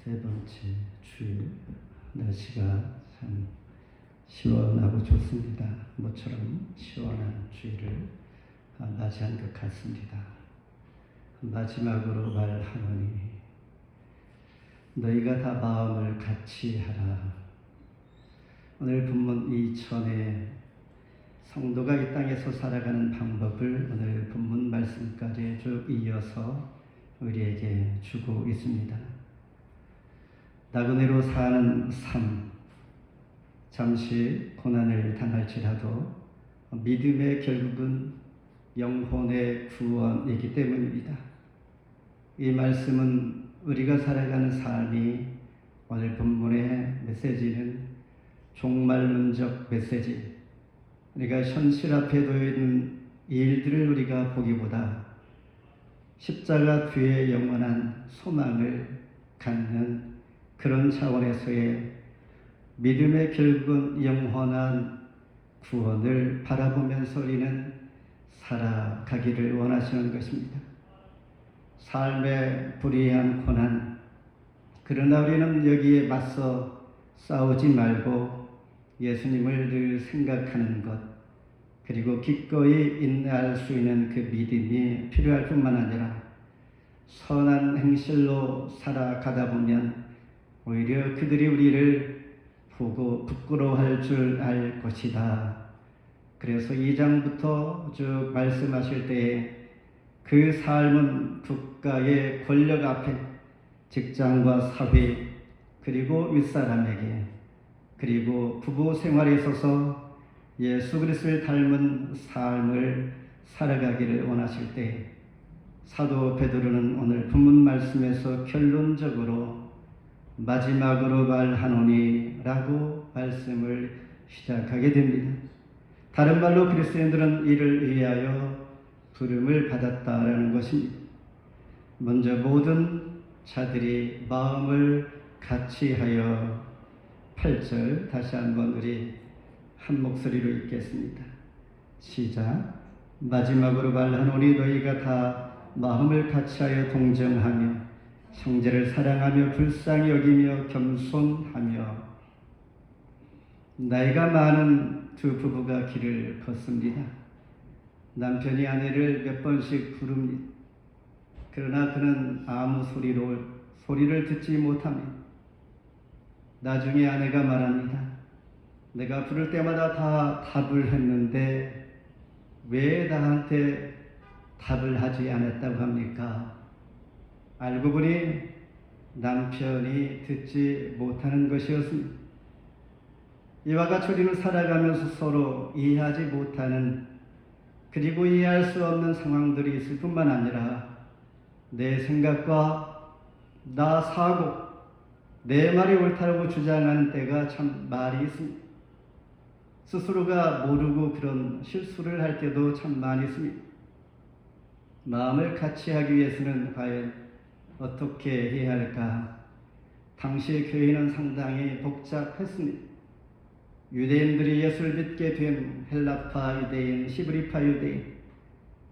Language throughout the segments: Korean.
세 번째 주일, 날씨가 참 시원하고 좋습니다. 모처럼 시원한 주일을 맞이한 것 같습니다. 마지막으로 말하노니 너희가 다 마음을 같이 하라. 오늘 본문 2천에 성도가 이 땅에서 살아가는 방법을 오늘 본문 말씀까지 쭉 이어서 우리에게 주고 있습니다. 나그네로 사는 삶, 잠시 고난을 당할지라도 믿음의 결국은 영혼의 구원이기 때문입니다. 이 말씀은 우리가 살아가는 삶이 오늘 본문의 메시지는 종말론적 메시지, 우리가 현실 앞에 놓여 있는 일들을 우리가 보기보다 십자가 뒤에 영원한 소망을 갖는 그런 차원에서의 믿음의 결국은 영원한 구원을 바라보면서 우리는 살아가기를 원하시는 것입니다. 삶의 불이한 고난, 그러나 우리는 여기에 맞서 싸우지 말고 예수님을 늘 생각하는 것, 그리고 기꺼이 인내할 수 있는 그 믿음이 필요할 뿐만 아니라 선한 행실로 살아가다 보면 오히려 그들이 우리를 보고 부끄러워할 줄 알 것이다. 그래서 2장부터 쭉 말씀하실 때에 그 삶은 국가의 권력 앞에, 직장과 사회, 그리고 윗사람에게, 그리고 부부 생활에 있어서 예수 그리스도를 닮은 삶을 살아가기를 원하실 때 사도 베드로는 오늘 본문 말씀에서 결론적으로 마지막으로 말하노니 라고 말씀을 시작하게 됩니다. 다른 말로 그리스도인들은 이를 위하여 부름을 받았다라는 것입니다. 먼저 모든 자들이 마음을 같이하여 8절 다시 한번 우리 한 목소리로 읽겠습니다. 시작. 마지막으로 말하노니 너희가 다 마음을 같이하여 동정하며 형제를 사랑하며 불쌍히 여기며 겸손하며. 나이가 많은 두 부부가 길을 걷습니다. 남편이 아내를 몇 번씩 부릅니다. 그러나 그는 아무 소리를 듣지 못합니다. 나중에 아내가 말합니다. 내가 부를 때마다 다 답을 했는데 왜 나한테 답을 하지 않았다고 합니까? 알고 보니 남편이 듣지 못하는 것이었습니다. 이와 같이 우리는 살아가면서 서로 이해하지 못하는, 그리고 이해할 수 없는 상황들이 있을 뿐만 아니라 내 생각과 나 사고, 내 말이 옳다고 주장하는 때가 참 많이 있습니다. 스스로가 모르고 그런 실수를 할 때도 참 많이 있습니다. 마음을 같이 하기 위해서는 과연 어떻게 해야 할까? 당시의 교회는 상당히 복잡했습니다. 유대인들이 예수를 믿게 된 헬라파 유대인, 히브리파 유대인,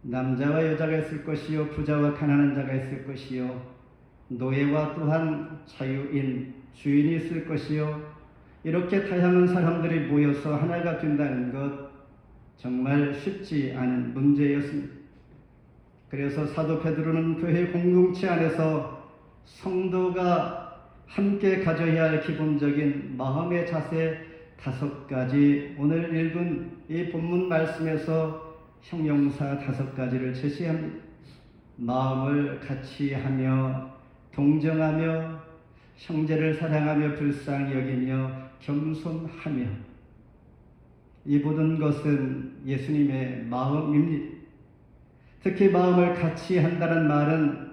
남자와 여자가 있을 것이요, 부자와 가난한 자가 있을 것이요, 노예와 또한 자유인, 주인이 있을 것이요, 이렇게 다양한 사람들이 모여서 하나가 된다는 것 정말 쉽지 않은 문제였습니다. 그래서 사도 베드로는 교회 공동체 안에서 성도가 함께 가져야 할 기본적인 마음의 자세 5가지, 오늘 읽은 이 본문 말씀에서 형용사 5가지를 제시합니다. 마음을 같이 하며, 동정하며, 형제를 사랑하며, 불쌍히 여기며, 겸손하며. 이 모든 것은 예수님의 마음입니다. 특히 마음을 같이 한다는 말은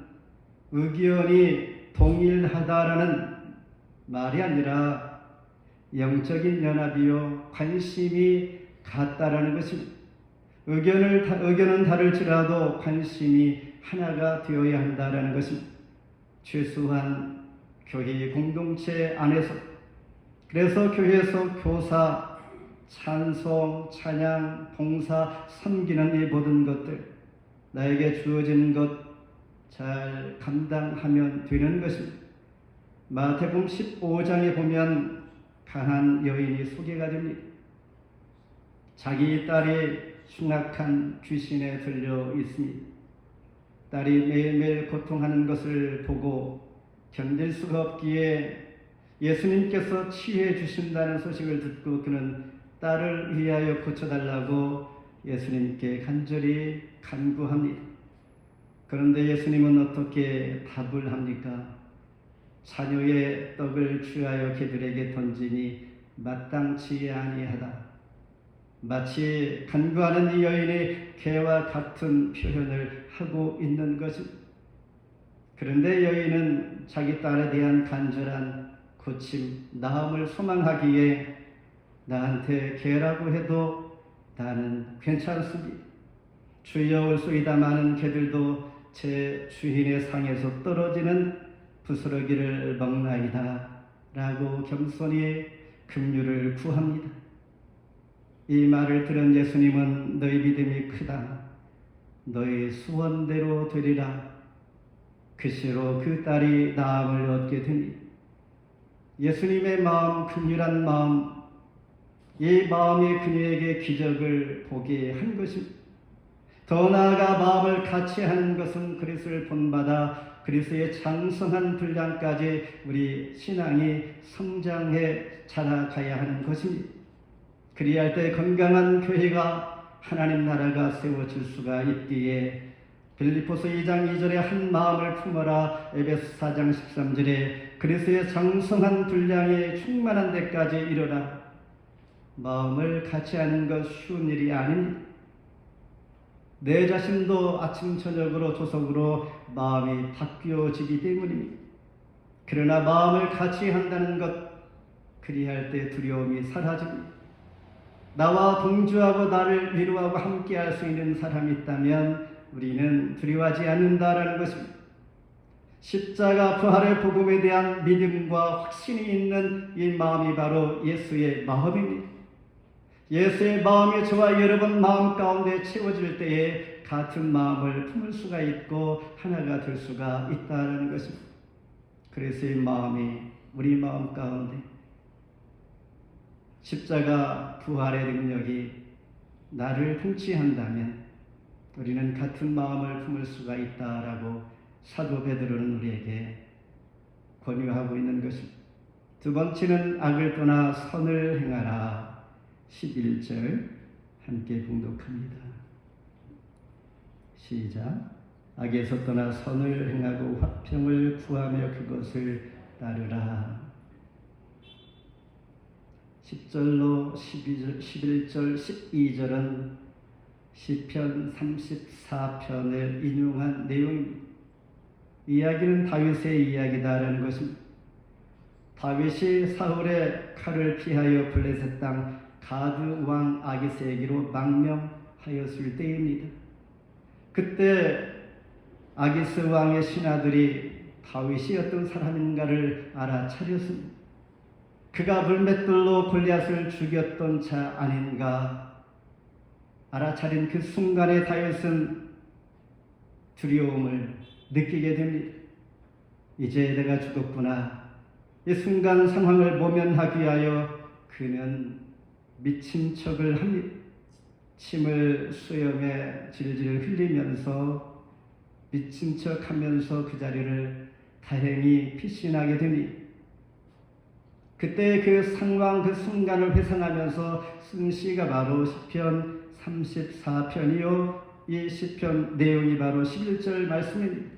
의견이 동일하다라는 말이 아니라 영적인 연합이요, 관심이 같다라는 것입니다. 의견은 다를지라도 관심이 하나가 되어야 한다라는 것입니다. 최소한 교회 공동체 안에서, 그래서 교회에서 교사, 찬송, 찬양, 봉사, 섬기는 이 모든 것들, 나에게 주어진 것 잘 감당하면 되는 것입니다. 마태복음 15장에 보면 가난 여인이 소개가 됩니다. 자기 딸이 흉악한 귀신에 들려 있습니다. 딸이 매일매일 고통하는 것을 보고 견딜 수가 없기에 예수님께서 치유해 주신다는 소식을 듣고 그는 딸을 위하여 고쳐달라고 예수님께 간절히 간구합니다. 그런데 예수님은 어떻게 답을 합니까? 자녀의 떡을 취하여 개들에게 던지니 마땅치 아니하다. 마치 간구하는 이 여인이 개와 같은 표현을 하고 있는 것입니다. 그런데 여인은 자기 딸에 대한 간절한 고침, 나음을 소망하기에 나한테 개라고 해도 나는 괜찮습니다. 주여 올소이다. 많은 개들도 제 주인의 상에서 떨어지는 부스러기를 먹나이다 라고 겸손히 긍휼을 구합니다. 이 말을 들은 예수님은 너희 믿음이 크다. 너희 소원대로 되리라. 그 시로 그 딸이 나음을 얻게 됩니다. 예수님의 마음, 긍휼한 마음, 이 마음이 그녀에게 기적을 보게 한 것입니다. 더 나아가 마음을 같이 하는 것은 그리스도를 본받아 그리스도의 장성한 분량까지 우리 신앙이 성장해 자라가야 하는 것입니다. 그리할 때 건강한 교회가 하나님 나라가 세워질 수가 있기에 빌립보서 2장 2절에 한 마음을 품어라, 에베소 4장 13절에 그리스도의 장성한 분량에 충만한 데까지 이르라. 마음을 같이 하는 것 쉬운 일이 아닙니다. 내 자신도 아침 저녁으로 조석으로 마음이 바뀌어지기 때문입니다. 그러나 마음을 같이 한다는 것, 그리할 때 두려움이 사라집니다. 나와 동조하고 나를 위로하고 함께할 수 있는 사람이 있다면 우리는 두려워하지 않는다라는 것입니다. 십자가 부활의 복음에 대한 믿음과 확신이 있는 이 마음이 바로 예수의 마음입니다. 예수의 마음이 저와 여러분 마음 가운데 채워질 때에 같은 마음을 품을 수가 있고 하나가 될 수가 있다는 것입니다. 그래서 이 마음이 우리 마음 가운데 십자가 부활의 능력이 나를 통치한다면 우리는 같은 마음을 품을 수가 있다라고 사도 베드로는 우리에게 권유하고 있는 것입니다. 두 번째는 악을 떠나 선을 행하라. 11절 함께 봉독합니다. 시작. 악에서 떠나 선을 행하고 화평을 구하며 그것을 따르라. 10절로 11절, 12절은 시편 34편을 인용한 내용입니다. 이야기는 다윗의 이야기다라는 것입니다. 다윗이 사울의 칼을 피하여 블레셋 땅 가드 왕 아기스에게로 망명하였을 때입니다. 그때 아기스 왕의 신하들이 다윗이 어떤 사람인가를 알아차렸습니다. 그가 불맷돌로 골리앗을 죽였던 자 아닌가 알아차린 그 순간에 다윗은 두려움을 느끼게 됩니다. 이제 내가 죽었구나. 이 순간 상황을 모면하기 위하여 그는 미친 척을 합니다. 침을 수염에 질질 흘리면서 미친 척하면서 그 자리를 다행히 피신하게 됩니다. 그때 그 상황, 그 순간을 회상하면서 쓴 시가 바로 시편 34편이요. 이 시편 내용이 바로 11절 말씀입니다.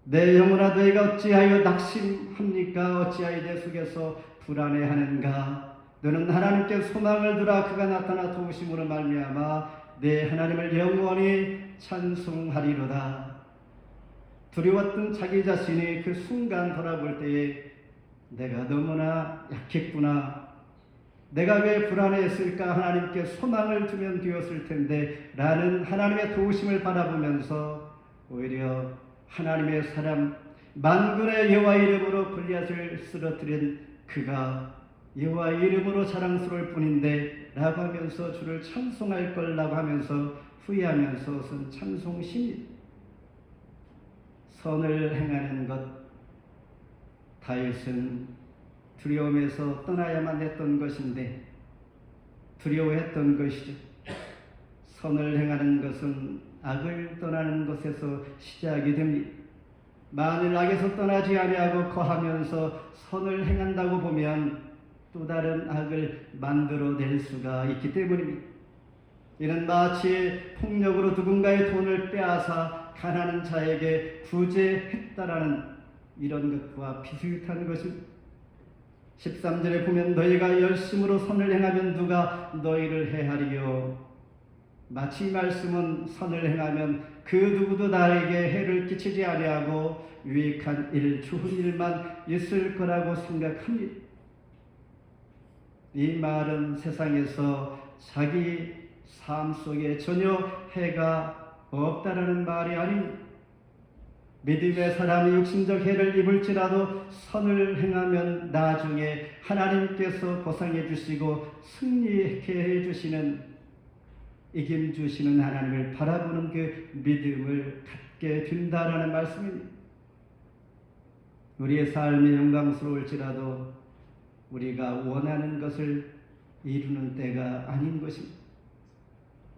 내 영혼아 너희가 어찌하여 낙심합니까? 어찌하여 내 속에서 불안해하는가? 너는 하나님께 소망을 두라. 그가 나타나 도우심으로 말미암아 내 하나님을 영원히 찬송하리로다. 두려웠던 자기 자신이 그 순간 돌아볼 때에 내가 너무나 약했구나. 내가 왜 불안해했을까? 하나님께 소망을 두면 되었을 텐데 라는 하나님의 도우심을 바라보면서 오히려 하나님의 사람 만군의 여호와 이름으로 골리앗을 쓰러뜨린 그가 여호와 이름으로 자랑스러울 뿐인데 라고 하면서 주를 찬송할 걸라고 하면서 후회하면서 쓴 찬송시입니다. 선을 행하는 것, 다윗은 두려움에서 떠나야만 했던 것인데 두려워했던 것이죠. 선을 행하는 것은 악을 떠나는 것에서 시작이 됩니다. 만일 악에서 떠나지 아니하고 거하면서 선을 행한다고 보면 또 다른 악을 만들어낼 수가 있기 때문입니다. 이는 마치 폭력으로 누군가의 돈을 빼앗아 가난한 자에게 구제했다라는 이런 것과 비슷한 것입니다. 13절에 보면 너희가 열심으로 선을 행하면 누가 너희를 해하리요. 마치 이 말씀은 선을 행하면 그 누구도 나에게 해를 끼치지 아니하고 유익한 일, 좋은 일만 있을 거라고 생각합니다. 이 말은 세상에서 자기 삶 속에 전혀 해가 없다라는 말이 아닙니다. 믿음의 사람이 육신적 해를 입을지라도 선을 행하면 나중에 하나님께서 보상해 주시고 승리케 해 주시는 이김 주시는 하나님을 바라보는 그 믿음을 갖게 된다라는 말씀입니다. 우리의 삶이 영광스러울지라도 우리가 원하는 것을 이루는 때가 아닌 것입니다.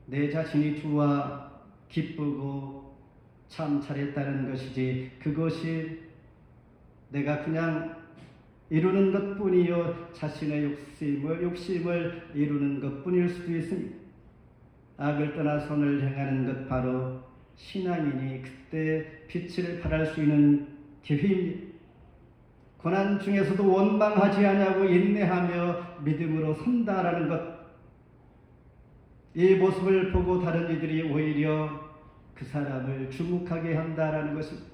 내 자신이 좋아 기쁘고 참 잘했다는 것이지 그것이 내가 그냥 이루는 것뿐이요 자신의 욕심을 이루는 것뿐일 수도 있습니다. 악을 떠나 선을 행하는 것 바로 신앙인이 그때 빛을 발할 수 있는 기회입니다. 고난 중에서도 원망하지 아니하고 인내하며 믿음으로 선다라는 것, 이 모습을 보고 다른 이들이 오히려 그 사람을 주목하게 한다라는 것입니다.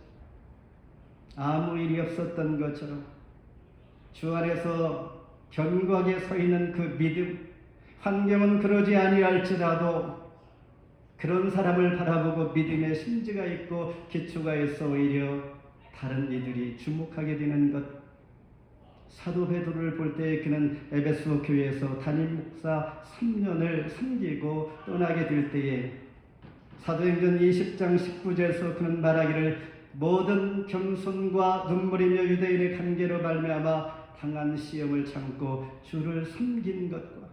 아무 일이 없었던 것처럼 주 안에서 견고하게 서 있는 그 믿음, 환경은 그러지 아니할지라도 그런 사람을 바라보고 믿음의 심지가 있고 기초가 있어 오히려 다른 이들이 주목하게 되는 것. 사도 베드로를 볼 때 그는 에베소 교회에서 담임 목사 3년을 섬기고 떠나게 될 때에 사도행전 20장 19절에서 그는 말하기를 모든 겸손과 눈물이며 유대인의 관계로 말미암아 당한 시험을 참고 주를 섬긴 것과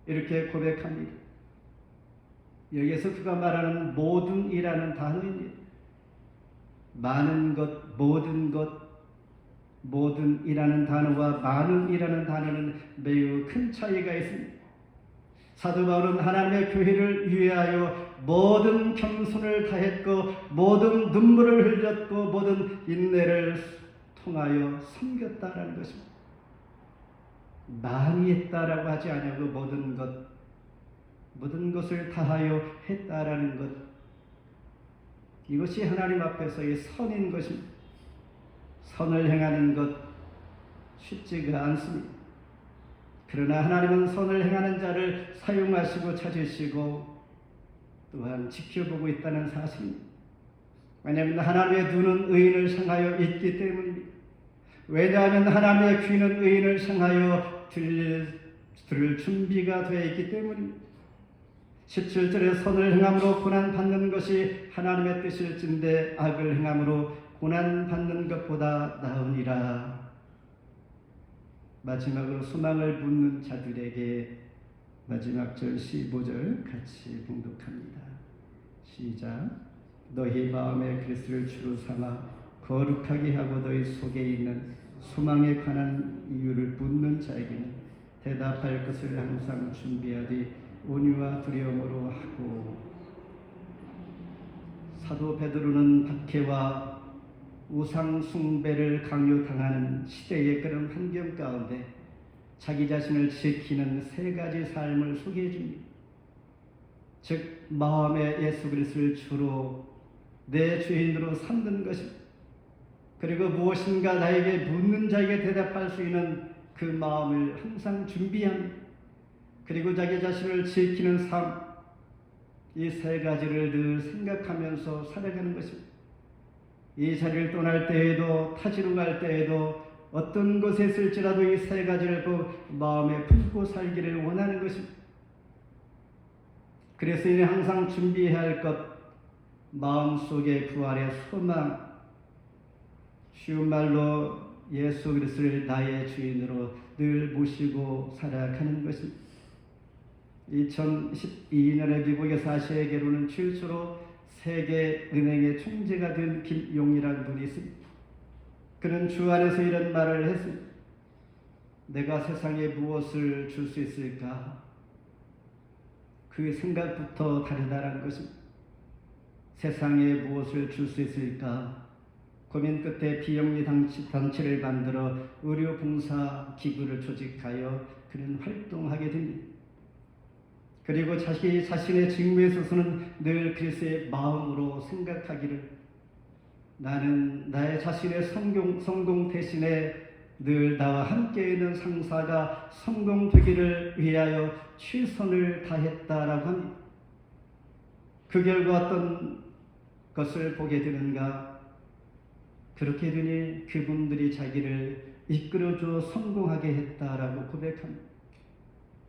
이렇게 고백합니다. 여기에서 그가 말하는 모든이라는 단어입니다. 많은 것, 모든 것, 모든이라는 단어와 많은이라는 단어는 매우 큰 차이가 있습니다. 사도 바울은 하나님의 교회를 위하여 모든 겸손을 다했고 모든 눈물을 흘렸고 모든 인내를 통하여 섬겼다라는 것입니다. 많이 했다라고 하지 아니하고 모든 것을 다하여 했다라는 것, 이것이 하나님 앞에서의 선인 것입니다. 선을 행하는 것 쉽지가 않습니다. 그러나 하나님은 선을 행하는 자를 사용하시고 찾으시고 또한 지켜보고 있다는 사실입니다. 왜냐하면 하나님의 눈은 의인을 향하여 있기 때문입니다. 왜냐하면 하나님의 귀는 의인을 향하여 들을 준비가 되어 있기 때문입니다. 17절에 선을 행함으로 고난받는 것이 하나님의 뜻일진데 악을 행함으로 고난받는 것보다 나으니라. 마지막으로 소망을 묻는 자들에게 마지막 절 15절 같이 봉독합니다. 시작. 너희 마음에 그리스도를 주로 삼아 거룩하게 하고 너희 속에 있는 소망에 관한 이유를 묻는 자에게는 대답할 것을 항상 준비하되 온유와 두려움으로 하고. 사도 베드로는 박해와 우상 숭배를 강요당하는 시대의 그런 환경 가운데 자기 자신을 지키는 세 가지 삶을 소개해 줍니다. 즉 마음에 예수 그리스도를 주로 내 주인으로 삼는 것입니다. 그리고 무엇인가 나에게 묻는 자에게 대답할 수 있는 그 마음을 항상 준비합니다. 그리고 자기 자신을 지키는 삶, 이 세 가지를 늘 생각하면서 살아가는 것입니다. 이 자리를 떠날 때에도 타지로 갈 때에도 어떤 곳에 있을지라도 이 세 가지를 마음에 품고 살기를 원하는 것입니다. 그래서 이는 항상 준비해야 할 것, 마음속의 부활의 소망, 쉬운 말로 예수 그리스도를 나의 주인으로 늘 모시고 살아가는 것입니다. 2012년에 미국에서 아시아계로는 최초로 세계은행의 총재가 된 김용이라는 분이 있습니다. 그는 주 안에서 이런 말을 했습니다. 내가 세상에 무엇을 줄 수 있을까? 그 생각부터 다르다는 것입니다. 세상에 무엇을 줄 수 있을까? 고민 끝에 비영리 단체를 만들어 의료 봉사 기구를 조직하여 그는 활동하게 됩니다. 그리고 자기 자신의 직무에 있어서는 늘 그리스도의 마음으로 생각하기를, 나는 나의 자신의 성공 대신에 늘 나와 함께 있는 상사가 성공되기를 위하여 최선을 다했다라고 합니다. 그 결과 어떤 것을 보게 되는가? 그렇게 되니 그분들이 자기를 이끌어줘 성공하게 했다라고 고백합니다.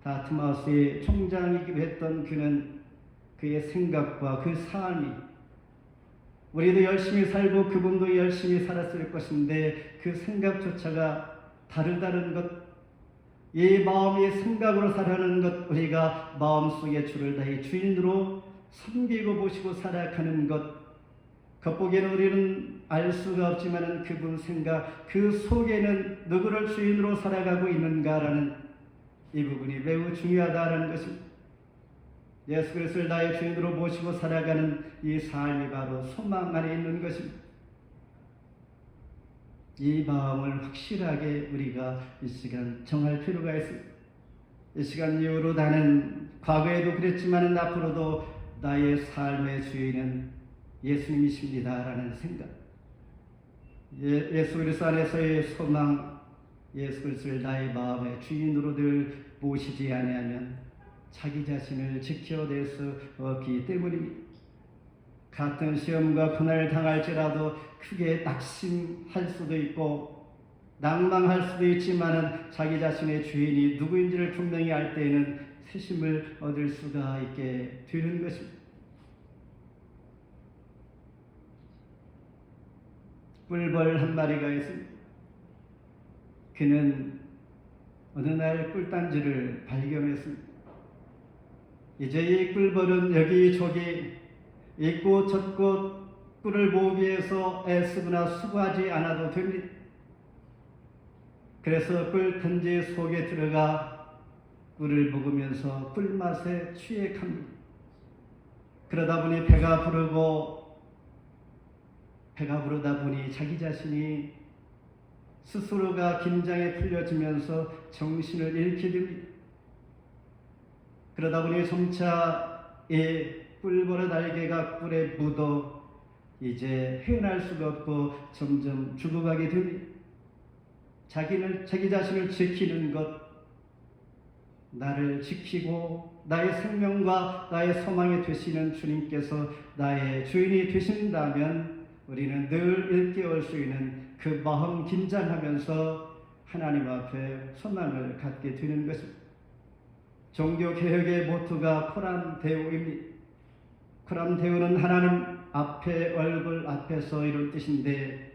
다트마우스의 총장이기도 했던 그는 그의 생각과 그 삶이, 우리도 열심히 살고 그분도 열심히 살았을 것인데 그 생각조차가 다르다는 것, 이 마음의 생각으로 살아가는 것, 우리가 마음속에 주를 다해 주인으로 섬기고 모시고 살아가는 것, 겉보기에는 우리는 알 수가 없지만 그분 생각, 그 속에는 누구를 주인으로 살아가고 있는가라는 이 부분이 매우 중요하다는 것입니다. 예수 그리스도를 나의 주인으로 모시고 살아가는 이 삶이 바로 소망 안에 있는 것입니다. 이 마음을 확실하게 우리가 이 시간 정할 필요가 있습니다. 이 시간 이후로 나는 과거에도 그랬지만 앞으로도 나의 삶의 주인은 예수님이십니다라는 생각, 예수 그리스도 안에서의 소망, 예수 그리스도를 나의 마음의 주인으로 늘 모시지 아니하면 자기 자신을 지켜낼 수 없기 때문입니다. 같은 시험과 고난을 당할지라도 크게 낙심할 수도 있고 낭망할 수도 있지만 자기 자신의 주인이 누구인지를 분명히 알 때에는 새심을 얻을 수가 있게 되는 것입니다. 꿀벌 한 마리가 있습니다. 그는 어느 날 꿀단지를 발견했습니다. 이제 이 꿀벌은 여기저기 이곳 저곳 꿀을 모으기 위해서 애쓰거나 수고하지 않아도 됩니다. 그래서 꿀단지 속에 들어가 꿀을 먹으면서 꿀맛에 취해 갑니다. 그러다 보니 배가 부르다 보니 자기 자신이 스스로가 긴장에 풀려지면서 정신을 잃게 됩니다. 그러다 보니 점차 이 꿀벌의 날개가 꿀에 묻어 이제 헤어날 수가 없고 점점 죽어가게 됩니다. 자기 자신을 지키는 것, 나를 지키고 나의 생명과 나의 소망이 되시는 주님께서 나의 주인이 되신다면 우리는 늘 일깨울 수 있는 그 마음 긴장하면서 하나님 앞에 소망을 갖게 되는 것입니다. 종교개혁의 모토가 코람 데오입니다. 코람 데오는 하나님 앞에, 얼굴 앞에서 이런 뜻인데,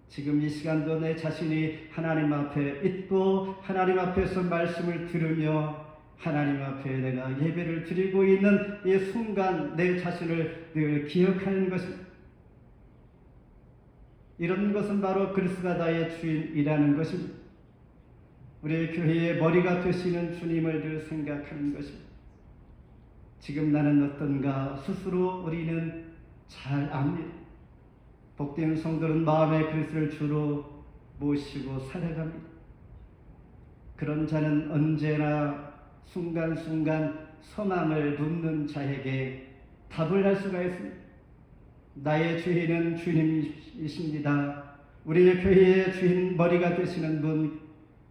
지금 이 시간도 내 자신이 하나님 앞에 있고 하나님 앞에서 말씀을 들으며 하나님 앞에 내가 예배를 드리고 있는 이 순간 내 자신을 늘 기억하는 것입니다. 이런 것은 바로 그리스도가 나의 주인이라는 것입니다. 우리 교회의 머리가 되시는 주님을 늘 생각하는 것입니다. 지금 나는 어떤가 스스로 우리는 잘 압니다. 복된 성도는 마음의 그리스도를 주로 모시고 살아갑니다. 그런 자는 언제나 순간순간 소망을 묻는 자에게 답을 할 수가 있습니다. 나의 주인은 주님이십니다. 우리의 교회의 주인 머리가 되시는 분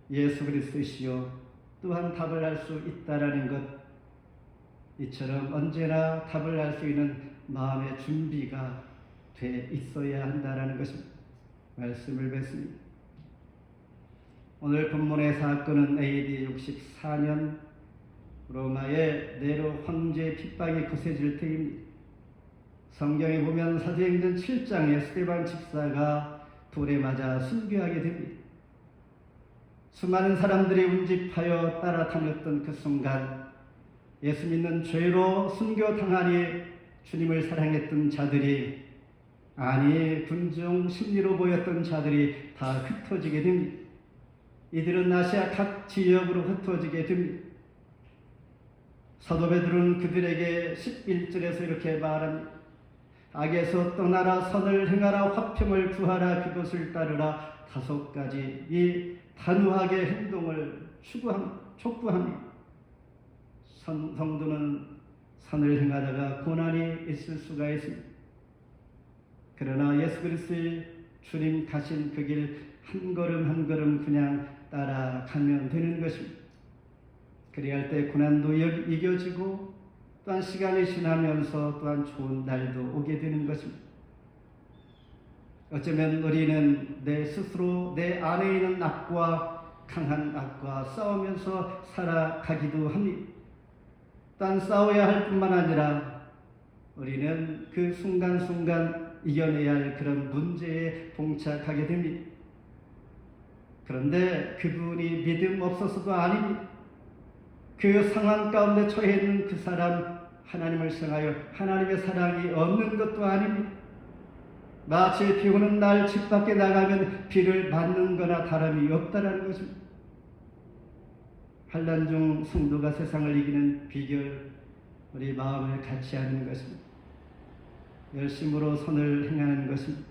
예수 그리스도시요, 또한 답을 할 수 있다라는 것, 이처럼 언제나 답을 할 수 있는 마음의 준비가 돼 있어야 한다라는 것입니다. 말씀을 뵙습니다. 오늘 본문의 사건은 AD 64년 로마의 네로 황제의 핍박이 거세질 때입니다. 성경에 보면 사도행전 7장에 스데반 집사가 돌에 맞아 순교하게 됩니다. 수많은 사람들이 운집하여 따라다녔던 그 순간 예수 믿는 죄로 순교당하니 주님을 사랑했던 자들이, 아니 군중 심리로 보였던 자들이 다 흩어지게 됩니다. 이들은 아시아 각 지역으로 흩어지게 됩니다. 사도 베드로는 그들에게 11절에서 이렇게 말합니다. 악에서 떠나라, 선을 행하라, 화평을 구하라, 그것을 따르라. 5가지 이 단호하게 행동을 촉구합니다. 성도는 선을 행하다가 고난이 있을 수가 있습니다. 그러나 예수 그리스도의 주님 가신 그 길 한 걸음 한 걸음 그냥 따라가면 되는 것입니다. 그리할 때 고난도 이겨지고 또한 시간이 지나면서 또한 좋은 날도 오게 되는 것입니다. 어쩌면 우리는 내 스스로 내 안에 있는 악과 강한 악과 싸우면서 살아가기도 합니다. 또한 싸워야 할 뿐만 아니라 우리는 그 순간순간 이겨내야 할 그런 문제에 봉착하게 됩니다. 그런데 그분이 믿음 없어서도 아닙니다. 그 상황 가운데 처해 있는 그 사람, 하나님을 향하여 하나님의 사랑이 없는 것도 아닙니다. 마치 비 오는 날 집 밖에 나가면 비를 맞는 거나 다름이 없다라는 것입니다. 환난 중 성도가 세상을 이기는 비결, 우리 마음을 같이 하는 것입니다. 열심으로 선을 행하는 것입니다.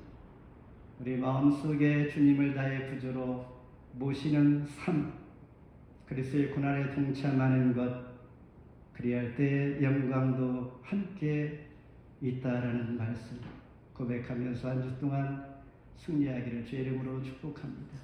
우리 마음속에 주님을 나의 구주로 모시는 삶, 그리스도의 고난에 동참하는 것, 그리할 때 영광도 함께 있다라는 말씀 고백하면서 한 주 동안 승리하기를 주의 이름으로 축복합니다.